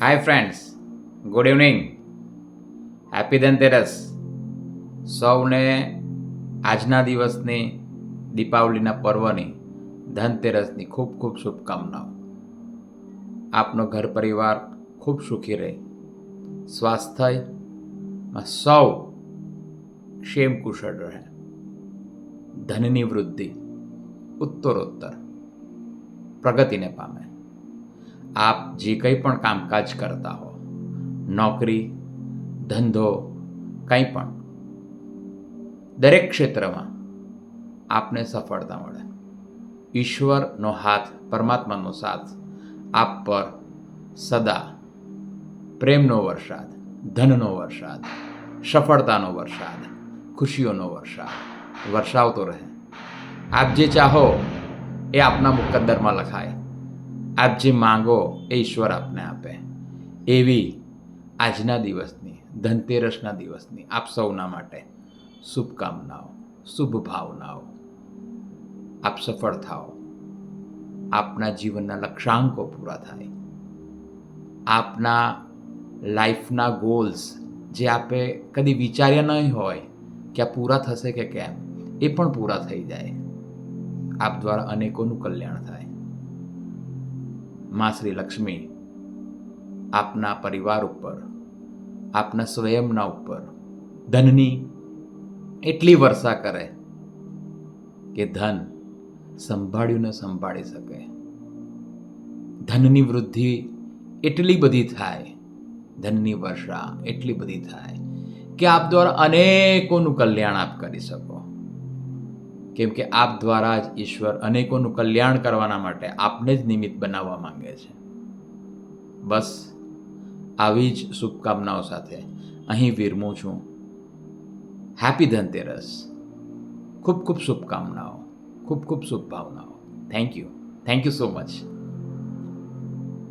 હાય friends, good evening, happy Dhanteras. સૌને આજના દિવસની, દીપાવલીના પર્વની, ધનતેરસની ખૂબ ખૂબ શુભકામનાઓ. આપનો ઘર પરિવાર ખૂબ સુખી રહે, સ્વાસ્થ્યમાં સૌ ક્ષેમ કુશળ રહે, ધનની વૃદ્ધિ ઉત્તરોત્તર પ્રગતિને પામે. આપ જે કંઈ પણ કામકાજ કરતા હો, નોકરી, ધંધો, કંઈ પણ, દરેક ક્ષેત્રમાં આપને સફળતા મળે. ઈશ્વરનો હાથ, પરમાત્માનો સાથ આપ પર સદા પ્રેમનો વરસાદ, ધનનો વરસાદ, સફળતાનો વરસાદ, ખુશીઓનો વરસાદ વરસાવતો રહે. આપ જે ચાહો એ આપના મુકદ્દરમાં લખાય. આપ જે માંગો એ ઈશ્વર આપને આપે. એવી આજના દિવસની, ધનતેરસના દિવસની આપ સૌના માટે શુભકામનાઓ, શુભ ભાવનાઓ. આપ સફળ થાઓ, આપના જીવનના લક્ષ્યાંકો પૂરા થાય, આપના લાઈફના ગોલ્સ જે આપે કદી વિચાર્યા નહીં હોય કે આ પૂરા થશે કે કેમ, એ પણ પૂરા થઈ જાય. આપ દ્વારા અનેકોનું કલ્યાણ થાય. મા શ્રી લક્ષ્મી આપના પરિવાર ઉપર, આપના સ્વયંના ઉપર ધનની એટલી વર્ષા કરે કે ધન સંભાળ્યું ન સંભાળી શકે. ધનની વૃદ્ધિ એટલી બધી થાય, ધનની વર્ષા એટલી બધી થાય કે આપ દ્વારા અનેકોનું કલ્યાણ આપ કરી શકો. કેમ કે આપ દ્વારા જ ઈશ્વર અનેકોનું કલ્યાણ કરવાના માટે આપને જ નિમિત્ત બનાવવા માંગે છે. બસ આવી જ શુભકામનાઓ સાથે અહીં વિરમું છું. હેપી ધનતેરસ. ખૂબ ખૂબ શુભકામનાઓ, ખૂબ ખૂબ શુભભાવનાઓ. Thank you so much.